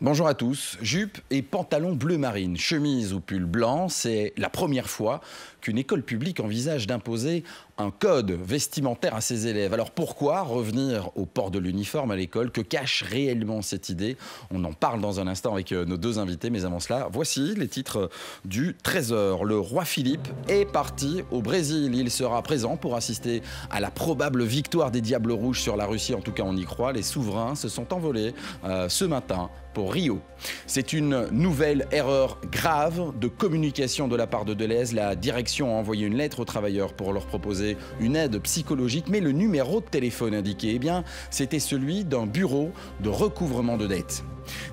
Bonjour à tous. Jupe et pantalon bleu marine, chemise ou pull blanc, c'est la première fois qu'une école publique envisage d'imposer un code vestimentaire à ses élèves. Alors pourquoi revenir au port de l'uniforme à l'école? Que cache réellement cette idée? On en parle dans un instant avec nos deux invités, mais avant cela, voici les titres du Trésor. Le roi Philippe est parti au Brésil. Il sera présent pour assister à la probable victoire des Diables Rouges sur la Russie. En tout cas, on y croit. Les souverains se sont envolés ce matin pour Rio. C'est une nouvelle erreur grave de communication de la part de Deleuze. La direction a envoyé une lettre aux travailleurs pour leur proposer une aide psychologique, mais le numéro de téléphone indiqué, eh bien, c'était celui d'un bureau de recouvrement de dettes.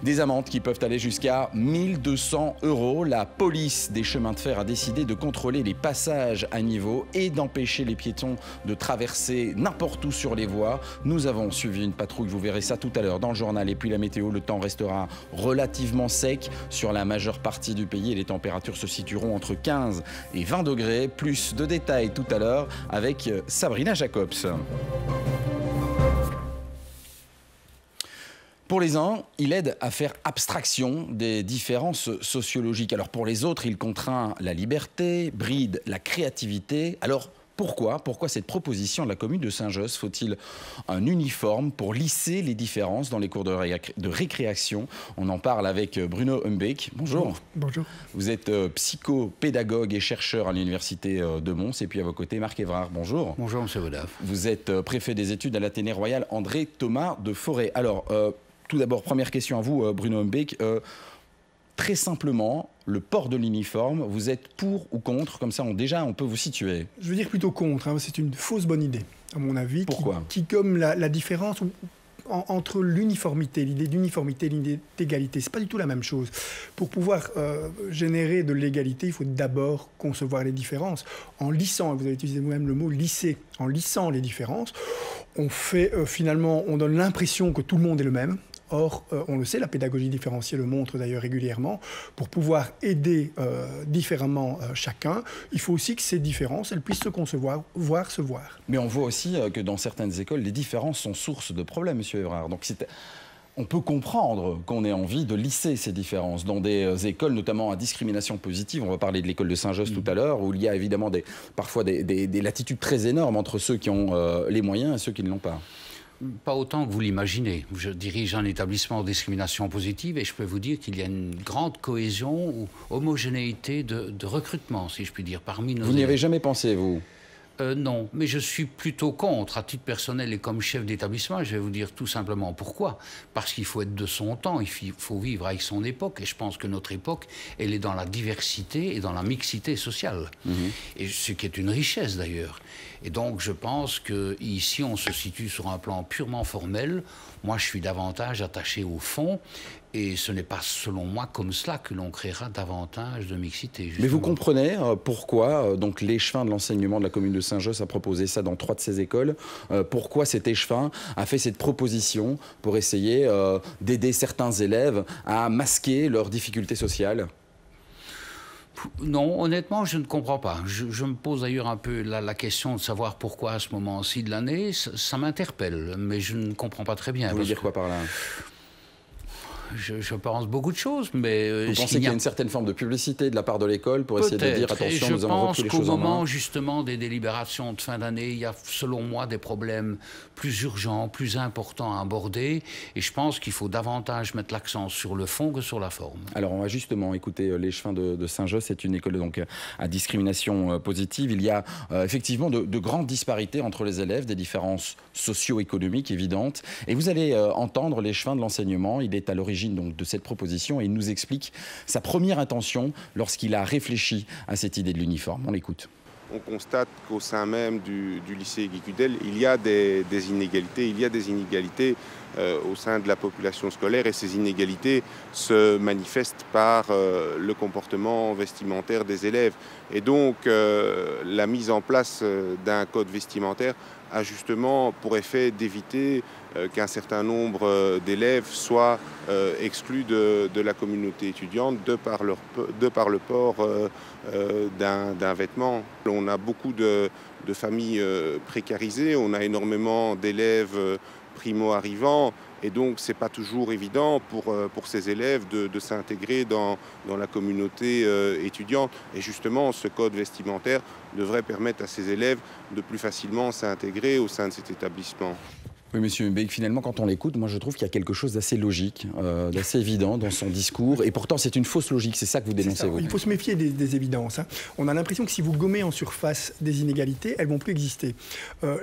Des amendes qui peuvent aller jusqu'à 1 200 €. La police des chemins de fer a décidé de contrôler les passages à niveau et d'empêcher les piétons de traverser n'importe où sur les voies. Nous avons suivi une patrouille, vous verrez ça tout à l'heure dans le journal. Et puis la météo, le temps restera relativement sec sur la majeure partie du pays et les températures se situeront entre 15 et 20 degrés. Plus de détails tout à l'heure avec Sabrina Jacobs. Pour les uns, il aide à faire abstraction des différences sociologiques. Alors pour les autres, il contraint la liberté, bride la créativité. Alors pourquoi cette proposition de la commune de Saint-Josse? Faut-il un uniforme pour lisser les différences dans les cours de récréation? On en parle avec Bruno Humbeek. Bonjour. Bonjour. Vous êtes psychopédagogue et chercheur à l'université de Mons. Et puis à vos côtés, Marc Évrard. Bonjour. Bonjour, M. Vodaf. Vous êtes préfet des études à l'Athénée Royal André Thomas de Forêt. Alors, tout d'abord, première question à vous, Bruno Humbeek. Très simplement, le port de l'uniforme, vous êtes pour ou contre? Comme ça, déjà, on peut vous situer. Je veux dire plutôt contre. Hein. C'est une fausse bonne idée, à mon avis. Pourquoi? Qui gomme la différence entre l'uniformité, l'idée d'uniformité et l'idée d'égalité. C'est pas du tout la même chose. Pour pouvoir générer de l'égalité, il faut d'abord concevoir les différences. En lissant, vous avez utilisé vous-même le mot lisser, en lissant les différences, on fait finalement, on donne l'impression que tout le monde est le même. Or, on le sait, la pédagogie différenciée le montre d'ailleurs régulièrement. Pour pouvoir aider différemment chacun, il faut aussi que ces différences, elles puissent se concevoir, voire se voir. Mais on voit aussi que dans certaines écoles, les différences sont source de problèmes, M. Évrard. Donc, on peut comprendre qu'on ait envie de lisser ces différences dans des écoles, notamment à discrimination positive. On va parler de l'école de Saint-Josse tout à l'heure, où il y a évidemment parfois des latitudes très énormes entre ceux qui ont les moyens et ceux qui ne l'ont pas. Pas autant que vous l'imaginez. Je dirige un établissement de discrimination positive et je peux vous dire qu'il y a une grande cohésion ou homogénéité de recrutement, si je puis dire, parmi nos élèves. Vous n'y avez jamais pensé, vous? Non, mais je suis plutôt contre. À titre personnel et comme chef d'établissement, je vais vous dire tout simplement pourquoi. Parce qu'il faut être de son temps, il faut vivre avec son époque. Et je pense que notre époque, elle est dans la diversité et dans la mixité sociale. Et ce qui est une richesse d'ailleurs. Et donc je pense qu'ici, on se situe sur un plan purement formel. Moi, je suis davantage attaché au fond. Et ce n'est pas, selon moi, comme cela que l'on créera davantage de mixité. Justement. Mais vous comprenez pourquoi donc l'échevin de l'enseignement de la commune de Saint-Josse a proposé ça dans 3 de ses écoles. Pourquoi cet échevin a fait cette proposition pour essayer d'aider certains élèves à masquer leurs difficultés sociales? Non, honnêtement, je ne comprends pas. Je me pose d'ailleurs un peu la question de savoir pourquoi à ce moment-ci de l'année. Ça m'interpelle, mais je ne comprends pas très bien. Vous voulez dire quoi par là? Je pense beaucoup de choses, mais... Vous pensez qu'il y a une certaine forme de publicité de la part de l'école pour essayer de dire attention, nous avons repris les choses en main? Je pense qu'au moment justement des délibérations de fin d'année, il y a selon moi des problèmes plus urgents, plus importants à aborder, et je pense qu'il faut davantage mettre l'accent sur le fond que sur la forme. Alors on va justement écouter l'échevin de Saint-Josse. C'est une école donc à discrimination positive. Il y a effectivement de grandes disparités entre les élèves, des différences socio-économiques évidentes, et vous allez entendre l'échevin de l'enseignement. Il est à l'origine donc de cette proposition et il nous explique sa première intention lorsqu'il a réfléchi à cette idée de l'uniforme. On l'écoute. On constate qu'au sein même du lycée Guy Cudel, il y a des inégalités. Il y a des inégalités au sein de la population scolaire et ces inégalités se manifestent par le comportement vestimentaire des élèves. Et donc la mise en place d'un code vestimentaire a justement pour effet d'éviter qu'un certain nombre d'élèves soient exclus de la communauté étudiante de par le port d'un vêtement. On a beaucoup de familles précarisées, on a énormément d'élèves primo-arrivants, et donc ce n'est pas toujours évident pour ces élèves de s'intégrer dans la communauté étudiante. Et justement, ce code vestimentaire devrait permettre à ces élèves de plus facilement s'intégrer au sein de cet établissement. Oui, monsieur Mbek, finalement, quand on l'écoute, moi je trouve qu'il y a quelque chose d'assez logique, d'assez évident dans son discours. Et pourtant, c'est une fausse logique. C'est ça que vous dénoncez, vous. Il faut se méfier des évidences. Hein. On a l'impression que si vous gommez en surface des inégalités, elles ne vont plus exister.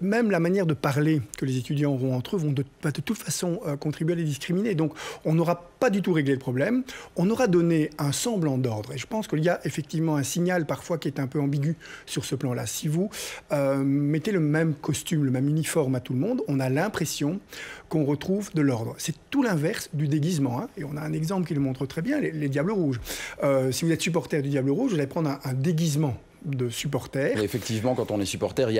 Même la manière de parler que les étudiants auront entre eux va de toute façon contribuer à les discriminer. Donc, on n'aura pas du tout réglé le problème. On aura donné un semblant d'ordre. Et je pense qu'il y a effectivement un signal parfois qui est un peu ambigu sur ce plan-là. Si vous mettez le même costume, le même uniforme à tout le monde, on a l'impression qu'on retrouve de l'ordre. C'est tout l'inverse du déguisement. Hein. Et on a un exemple qui le montre très bien, les Diables Rouges. Si vous êtes supporter du Diable Rouge, vous allez prendre un déguisement de supporters. Et effectivement, quand on est supporter, il n'y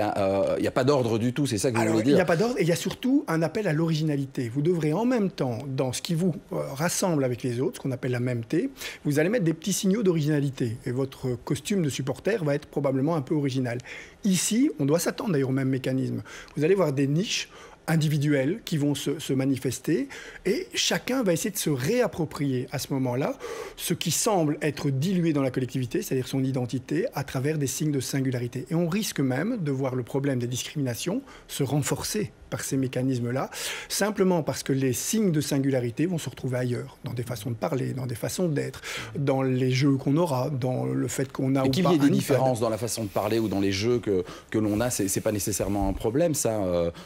a pas d'ordre du tout, c'est ça que vous voulez dire? Il n'y a pas d'ordre, et il y a surtout un appel à l'originalité. Vous devrez en même temps, dans ce qui vous rassemble avec les autres, ce qu'on appelle la mêmeté, vous allez mettre des petits signaux d'originalité. Et votre costume de supporter va être probablement un peu original. Ici, on doit s'attendre d'ailleurs au même mécanisme. Vous allez voir des niches individuels qui vont se manifester, et chacun va essayer de se réapproprier à ce moment-là ce qui semble être dilué dans la collectivité, c'est-à-dire son identité, à travers des signes de singularité. Et on risque même de voir le problème des discriminations se renforcer par ces mécanismes-là, simplement parce que les signes de singularité vont se retrouver ailleurs, dans des façons de parler, dans des façons d'être, dans les jeux qu'on aura, dans le fait qu'on a ou pas un iPad. Qu'il y ait des différences dans la façon de parler ou dans les jeux que l'on a, c'est pas nécessairement un problème, ça,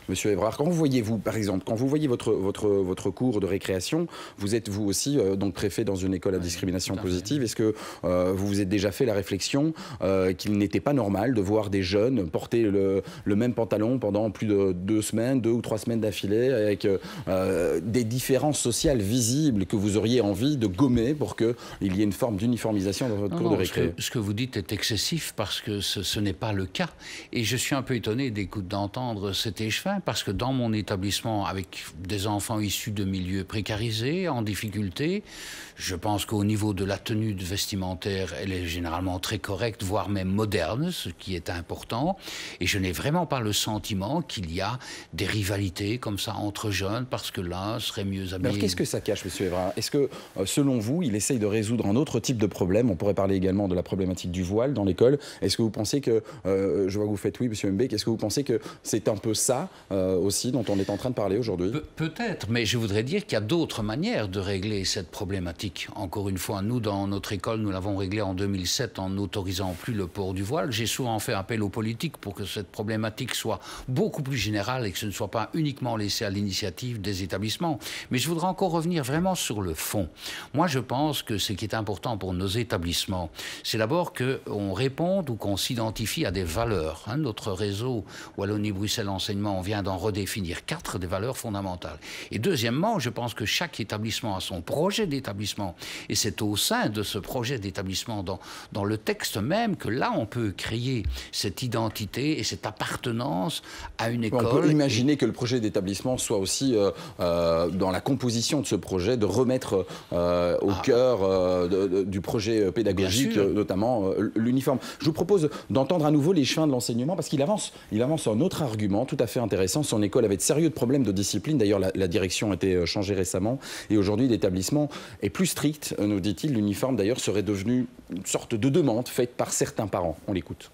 monsieur Evrard. Quand vous voyez, vous, par exemple, quand vous voyez votre cours de récréation, vous êtes vous aussi donc préfet dans une école à discrimination positive. Est-ce que vous vous êtes déjà fait la réflexion qu'il n'était pas normal de voir des jeunes porter le même pantalon pendant plus de 2 ou 3 semaines d'affilée, avec des différences sociales visibles que vous auriez envie de gommer pour qu'il y ait une forme d'uniformisation dans votre cours de récré? Ce que vous dites est excessif parce que ce n'est pas le cas. Et je suis un peu étonné d'entendre cet échevin, parce que dans mon établissement, avec des enfants issus de milieux précarisés, en difficulté, je pense qu'au niveau de la tenue vestimentaire, elle est généralement très correcte, voire même moderne, ce qui est important. Et je n'ai vraiment pas le sentiment qu'il y a des rivalités comme ça entre jeunes, parce que l'un serait mieux habillé. Alors qu'est-ce que ça cache, monsieur Evrard? Est-ce que, selon vous, il essaye de résoudre un autre type de problème? On pourrait parler également de la problématique du voile dans l'école. Est-ce que vous pensez que, je vois que vous faites oui, monsieur Mbek, est-ce que vous pensez que c'est un peu ça aussi dont on est en train de parler aujourd'hui? Peut-être, mais je voudrais dire qu'il y a d'autres manières de régler cette problématique. Encore une fois, nous, dans notre école, nous l'avons réglé en 2007 en n'autorisant plus le port du voile. J'ai souvent fait appel aux politiques pour que cette problématique soit beaucoup plus générale et que ce ne soit pas uniquement laissé à l'initiative des établissements. Mais je voudrais encore revenir vraiment sur le fond. Moi, je pense que ce qui est important pour nos établissements, c'est d'abord qu'on réponde ou qu'on s'identifie à des valeurs. Hein, notre réseau Wallonie-Bruxelles Enseignement, on vient d'en redéfinir 4 des valeurs fondamentales. Et deuxièmement, je pense que chaque établissement a son projet d'établissement. Et c'est au sein de ce projet d'établissement, dans le texte même, que là, on peut créer cette identité et cette appartenance à une école. On peut imaginer que le projet d'établissement soit aussi, dans la composition de ce projet, de remettre au cœur du projet pédagogique, notamment l'uniforme. Je vous propose d'entendre à nouveau l'échevin de l'enseignement, parce qu'il avance un autre argument tout à fait intéressant. Son école avait de sérieux problèmes de discipline. D'ailleurs, la direction a été changée récemment. Et aujourd'hui, l'établissement est plus strict, nous dit-il. L'uniforme, d'ailleurs, serait devenu une sorte de demande faite par certains parents. On l'écoute.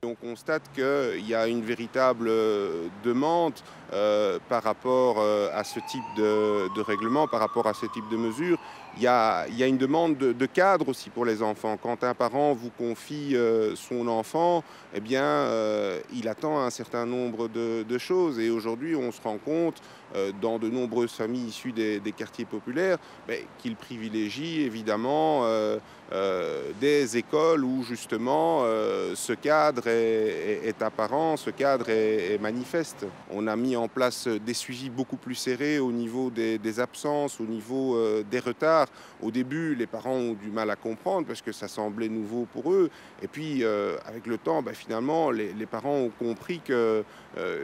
On constate qu'il y a une véritable demande par rapport à ce type de règlement, par rapport à ce type de mesures. Il y a une demande de cadre aussi pour les enfants. Quand un parent vous confie son enfant, eh bien, il attend un certain nombre de choses. Et aujourd'hui, on se rend compte, dans de nombreuses familles issues des quartiers populaires, qu'il privilégie évidemment des écoles où justement ce cadre est apparent, ce cadre est manifeste. On a mis en place des suivis beaucoup plus serrés au niveau des absences, au niveau des retards. Au début, les parents ont du mal à comprendre parce que ça semblait nouveau pour eux. Et puis, avec le temps, finalement, les parents ont compris que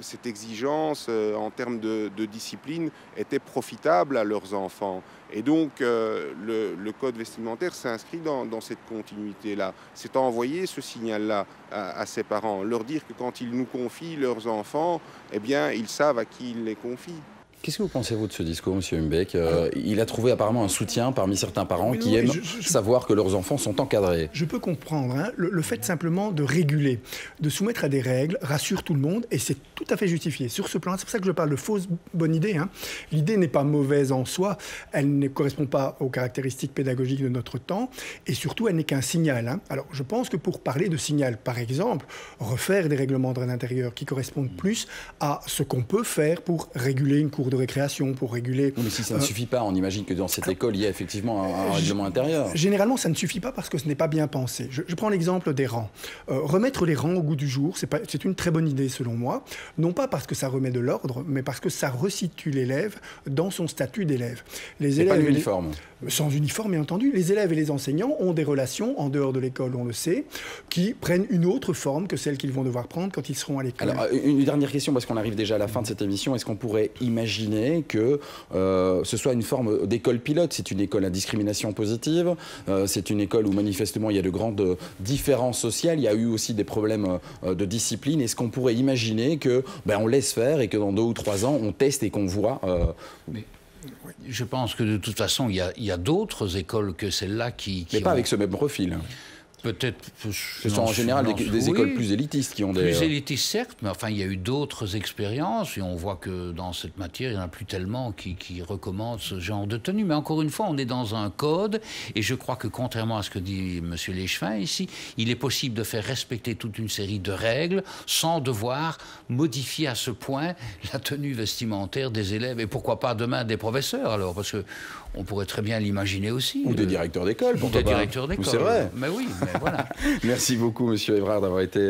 cette exigence en termes de discipline était profitable à leurs enfants. Et donc, le code vestimentaire s'inscrit dans cette continuité-là. C'est envoyer ce signal-là à ses parents, leur dire que quand ils nous confient leurs enfants, eh bien, ils savent à qui ils les confient. Qu'est-ce que vous pensez, vous, de ce discours, M. Humbeck? Il a trouvé apparemment un soutien parmi certains parents qui aiment savoir que leurs enfants sont encadrés. Je peux comprendre. Hein, le fait simplement de réguler, de soumettre à des règles, rassure tout le monde et c'est tout à fait justifié. Sur ce plan, c'est pour ça que je parle de fausse bonne idée. Hein. L'idée n'est pas mauvaise en soi, elle ne correspond pas aux caractéristiques pédagogiques de notre temps et surtout, elle n'est qu'un signal. Hein. Alors, je pense que pour parler de signal, par exemple, refaire des règlements de l'intérieur qui correspondent plus à ce qu'on peut faire pour réguler une cour de récréation, pour réguler... Mais si ça ne suffit pas, on imagine que dans cette école, il y a effectivement un règlement intérieur. Généralement, ça ne suffit pas parce que ce n'est pas bien pensé. Je prends l'exemple des rangs. Remettre les rangs au goût du jour, c'est une très bonne idée selon moi. Non pas parce que ça remet de l'ordre, mais parce que ça resitue l'élève dans son statut d'élève. Les élèves pas uniforme. Sans uniforme, bien entendu. Les élèves et les enseignants ont des relations, en dehors de l'école, on le sait, qui prennent une autre forme que celle qu'ils vont devoir prendre quand ils seront à l'école. Alors, une dernière question, parce qu'on arrive déjà à la fin de cette émission. Est-ce qu'on pourrait imaginer que ce soit une forme d'école pilote? C'est une école à discrimination positive. C'est une école où, manifestement, il y a de grandes différences sociales. Il y a eu aussi des problèmes de discipline. Est-ce qu'on pourrait imaginer que on laisse faire et que dans 2 ou 3 ans, on teste et qu'on voit... Je pense que de toute façon, il y a d'autres écoles que celle-là qui... Mais pas avec ce même profil. Peut-être... Ce sont en général des écoles plus élitistes qui ont des... Plus élitistes, certes, mais enfin, il y a eu d'autres expériences et on voit que dans cette matière, il n'y en a plus tellement qui recommandent ce genre de tenue. Mais encore une fois, on est dans un code et je crois que contrairement à ce que dit M. Léchevin ici, il est possible de faire respecter toute une série de règles sans devoir modifier à ce point la tenue vestimentaire des élèves. Et pourquoi pas demain des professeurs alors, parce que on pourrait très bien l'imaginer aussi. Ou des directeurs d'école, pourquoi pas. Des directeurs d'école. C'est vrai. Mais oui, mais voilà. Merci beaucoup, Monsieur Evrard, d'avoir été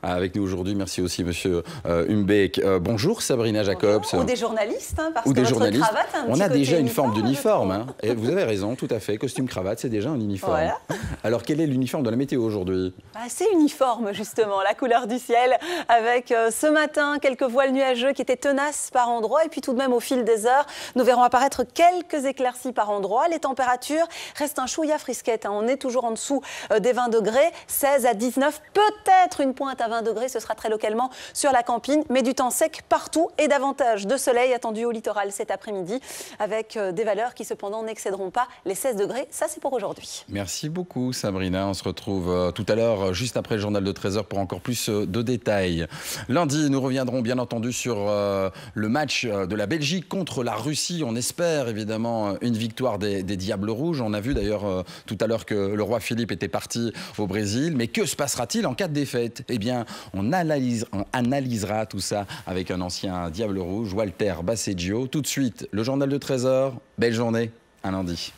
avec nous aujourd'hui. Merci aussi, Monsieur Humbeck. Bonjour, Sabrina Jacobs. Ou des journalistes, hein, parce ou que des votre journalistes. Cravate a un on a petit déjà côté une forme d'uniforme. uniforme. Hein. Et vous avez raison, tout à fait. Costume, cravate, c'est déjà un uniforme. Voilà. Alors, quel est l'uniforme de la météo aujourd'hui? C'est uniforme, justement, la couleur du ciel, avec ce matin quelques voiles nuageux qui étaient tenaces par endroits. Et puis tout de même, au fil des heures, nous verrons apparaître quelques éclaircies par endroits. Les températures restent un chouïa frisquette. Hein. On est toujours en dessous des 20 degrés, 16 à 19, peut-être une pointe à 20 degrés. Ce sera très localement sur la campagne, mais du temps sec partout et davantage de soleil attendu au littoral cet après-midi, avec des valeurs qui cependant n'excéderont pas les 16 degrés. Ça, c'est pour aujourd'hui. Merci beaucoup, Sabrina. On se retrouve tout à l'heure, juste après le journal de 13h, pour encore plus de détails. Lundi, nous reviendrons bien entendu sur le match de la Belgique contre la Russie. On espère évidemment une victoire des Diables Rouges. On a vu d'ailleurs tout à l'heure que le roi Philippe était parti au Brésil. Mais que se passera-t-il en cas de défaite? Eh bien, on analysera tout ça avec un ancien Diable Rouge, Walter Basseggio. Tout de suite, le journal de 13h. Belle journée, à lundi.